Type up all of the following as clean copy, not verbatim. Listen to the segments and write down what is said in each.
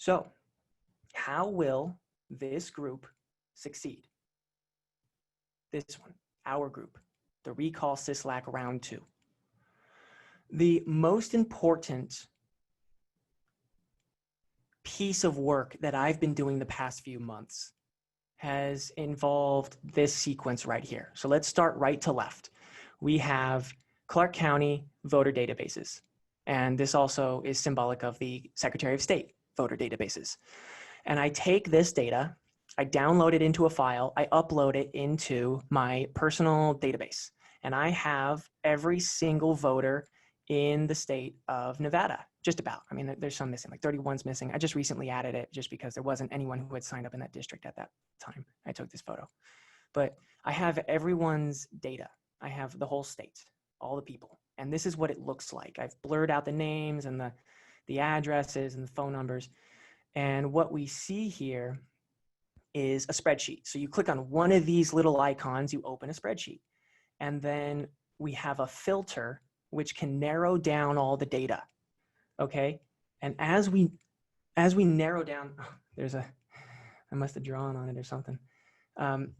So how will this group succeed? This one, our group, the Recall SYSLAC Round 2. The most important piece of work that I've been doing the past few months has involved this sequence right here. So let's start right to left. We have Clark County voter databases. And this also is symbolic of the Secretary of State voter databases. And I take this data, I download it into a file, I upload it into my personal database. And I have every single voter in the state of Nevada, just about. I mean, there's some missing, like 31's missing. I just recently added it just because there wasn't anyone who had signed up in that district at that time. I took this photo. But I have everyone's data. I have the whole state, all the people. And this is what it looks like. I've blurred out the names and the addresses and the phone numbers. And what we see here is a spreadsheet. So you click on one of these little icons, you open a spreadsheet. And then we have a filter which can narrow down all the data, okay? And as we narrow down, I must have drawn on it or something.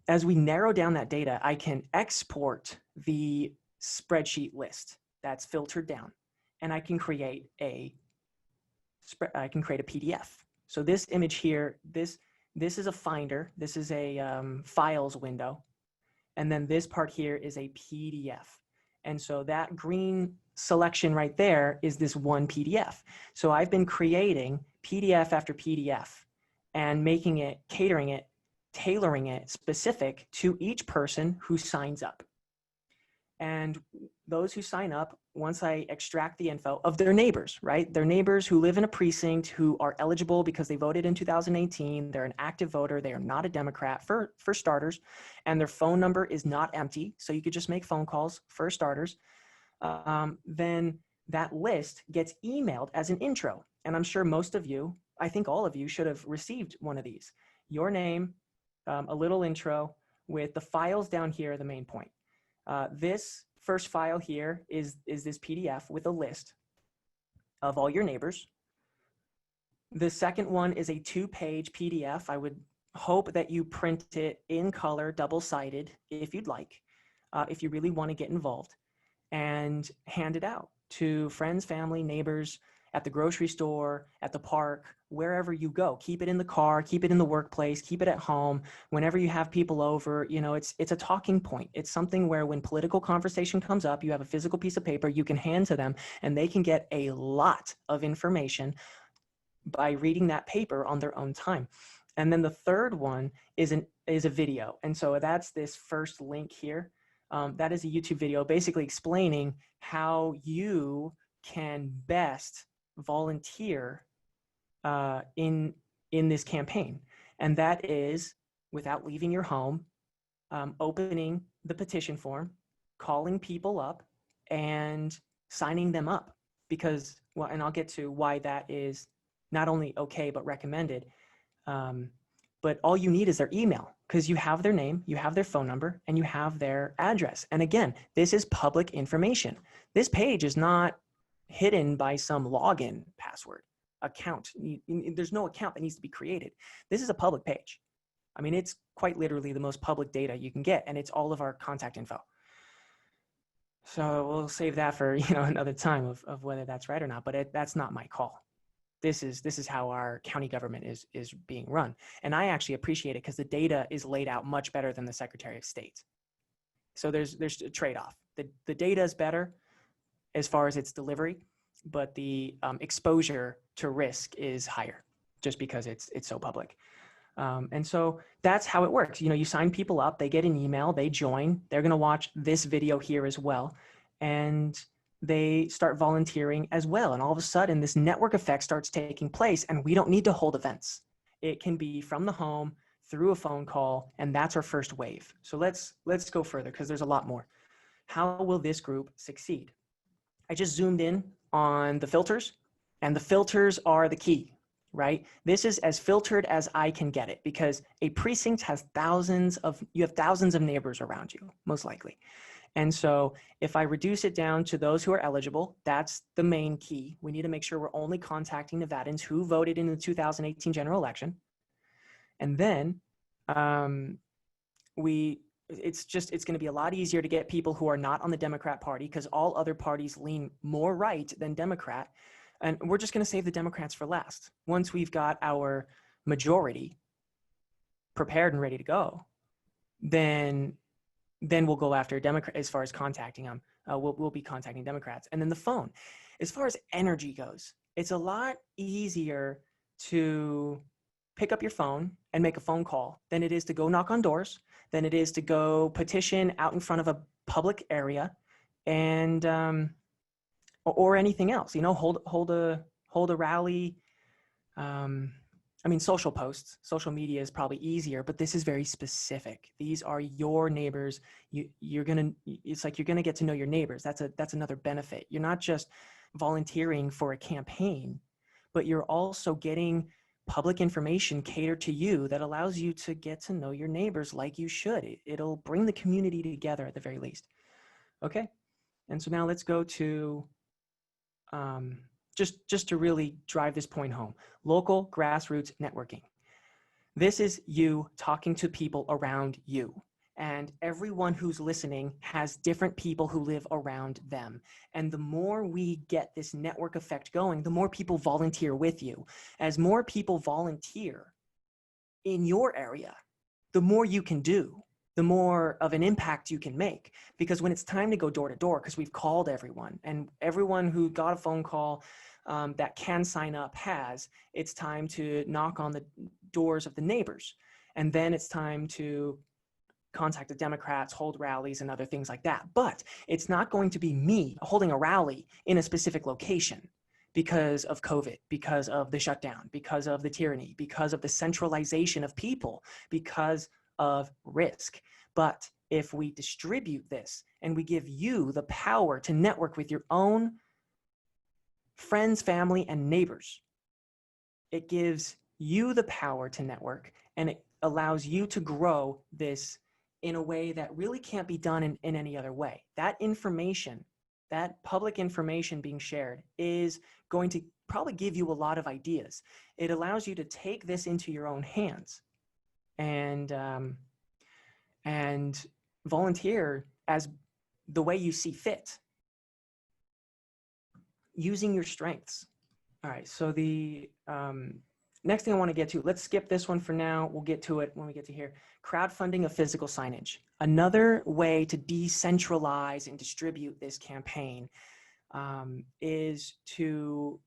As we narrow down that data, I can export the spreadsheet list that's filtered down, and I can create a PDF. So this image here, this is a finder. This is a files window, and then this part here is a PDF. And so that green selection right there is this one PDF. So I've been creating PDF after PDF and making it, catering it, tailoring it specific to each person who signs up. And those who sign up, once I extract the info of their neighbors, right? Their neighbors who live in a precinct, who are eligible because they voted in 2018, they're an active voter, they are not a Democrat for starters, and their phone number is not empty, so you could just make phone calls for starters, then that list gets emailed as an intro. And I'm sure most of you, I think all of you should have received one of these. Your name, a little intro with the files down here, the main point. This first file here is this PDF with a list of all your neighbors. The second one is a 2-page PDF. I would hope that you print it in color, double-sided, if you'd like, if you really want to get involved, and hand it out to friends, family, neighbors, at the grocery store, at the park, wherever you go. Keep it in the car, keep it in the workplace, keep it at home. Whenever you have people over, you know, it's a talking point. It's something where when political conversation comes up, you have a physical piece of paper you can hand to them, and they can get a lot of information by reading that paper on their own time. And then the third one is a video. And so that's this first link here. That is a YouTube video basically explaining how you can best volunteer in this campaign. And that is without leaving your home, opening the petition form, calling people up and signing them up, because, well, and I'll get to why that is not only okay, but recommended. But all you need is their email, because you have their name, you have their phone number, and you have their address. And again, this is public information. This page is not hidden by some login password account. There's no account that needs to be created. This is a public page. I mean, it's quite literally the most public data you can get, and it's all of our contact info. So we'll save that for, you know, another time of whether that's right or not, but that's not my call. This is how our county government is being run. And I actually appreciate it because the data is laid out much better than the Secretary of State. So there's a trade-off. The data is better as far as its delivery, but the exposure to risk is higher just because it's so public. And so that's how it works. You know, you sign people up, they get an email, they join, they're going to watch this video here as well, and they start volunteering as well. And all of a sudden this network effect starts taking place, and we don't need to hold events. It can be from the home through a phone call, and that's our first wave. So let's go further because there's a lot more. How will this group succeed? I just zoomed in on the filters, and the filters are the key, right? This is as filtered as I can get it, because a precinct has thousands of neighbors around you, most likely. And so if I reduce it down to those who are eligible, that's the main key. We need to make sure we're only contacting Nevadans who voted in the 2018 general election. And then it's going to be a lot easier to get people who are not on the Democrat Party, because all other parties lean more right than Democrat. And we're just going to save the Democrats for last. Once we've got our majority prepared and ready to go, then we'll go after Democrat as far as contacting them. We'll be contacting Democrats. And then the phone. As far as energy goes, it's a lot easier to pick up your phone and make a phone call than it is to go knock on doors, than it is to go petition out in front of a public area, and or anything else. You know, hold a rally. I mean, social posts, social media is probably easier, but this is very specific. These are your neighbors. It's like you're gonna get to know your neighbors. That's another benefit. You're not just volunteering for a campaign, but you're also getting public information catered to you that allows you to get to know your neighbors like you should. It'll bring the community together at the very least. Okay, and so now let's go to just to really drive this point home. Local grassroots networking. This is you talking to people around you. And everyone who's listening has different people who live around them. And the more we get this network effect going, the more people volunteer with you. As more people volunteer in your area, the more you can do, the more of an impact you can make. Because when it's time to go door to door, because we've called everyone, and everyone who got a phone call that can sign up it's time to knock on the doors of the neighbors. And then it's time to contact the Democrats, hold rallies and other things like that. But it's not going to be me holding a rally in a specific location because of COVID, because of the shutdown, because of the tyranny, because of the centralization of people, because of risk. But if we distribute this and we give you the power to network with your own friends, family, and neighbors, it gives you the power to network, and it allows you to grow this in a way that really can't be done in any other way. That information, that public information being shared, is going to probably give you a lot of ideas. It allows you to take this into your own hands and volunteer as the way you see fit, using your strengths. All right, so the next thing I want to get to, let's skip this one for now. We'll get to it when we get to here. Crowdfunding of physical signage. Another way to decentralize and distribute this campaign is to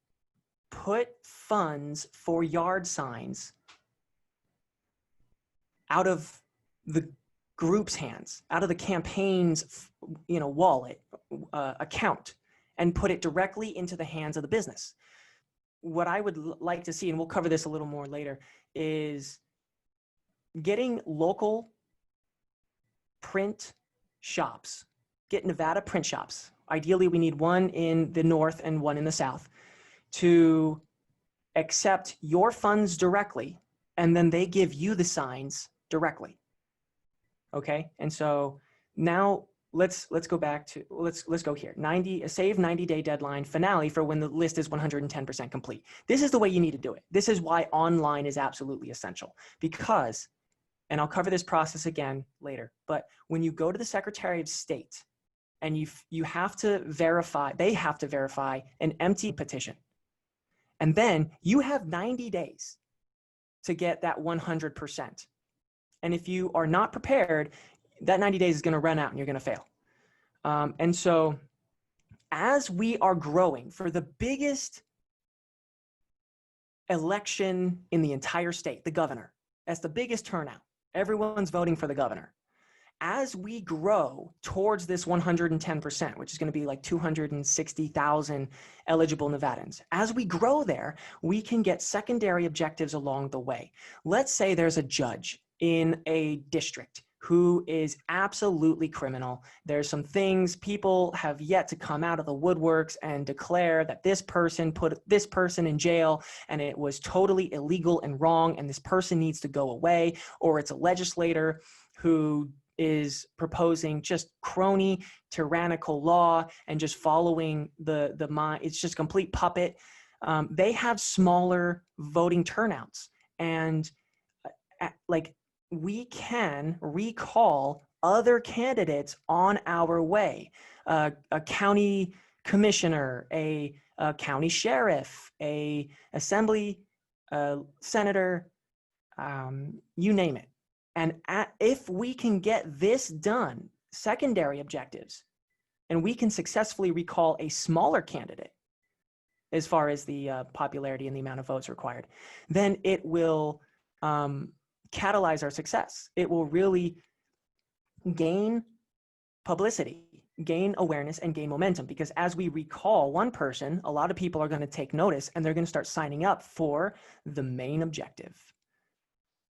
put funds for yard signs out of the group's hands, out of the campaign's wallet account, and put it directly into the hands of the business. What I would like to see, and we'll cover this a little more later, is getting local print shops, get Nevada print shops. Ideally, we need one in the north and one in the south to accept your funds directly, and then they give you the signs directly. Okay, and so now let's go back to, let's go here. 90-day deadline finale for when the list is 110% complete. This is the way you need to do it. This is why online is absolutely essential, because, and I'll cover this process again later, but when you go to the Secretary of State and you have to verify, they have to verify an empty petition. And then you have 90 days to get that 100%. And if you are not prepared, that 90 days is going to run out and you're going to fail. And so as we are growing for the biggest election in the entire state, the governor, that's the biggest turnout. Everyone's voting for the governor. As we grow towards this 110%, which is going to be like 260,000 eligible Nevadans, as we grow there, we can get secondary objectives along the way. Let's say there's a judge in a district who is absolutely criminal. There's some things, people have yet to come out of the woodworks and declare that this person put this person in jail and it was totally illegal and wrong and this person needs to go away, or it's a legislator who is proposing just crony tyrannical law and just following the mind. It's just complete puppet. They have smaller voting turnouts, and like we can recall other candidates on our way, a county commissioner, a county sheriff, a assembly senator, you name it. And if we can get this done, secondary objectives, and we can successfully recall a smaller candidate as far as the popularity and the amount of votes required, then it will catalyze our success. It will really gain publicity, gain awareness, and gain momentum, because as we recall one person, a lot of people are going to take notice and they're going to start signing up for the main objective.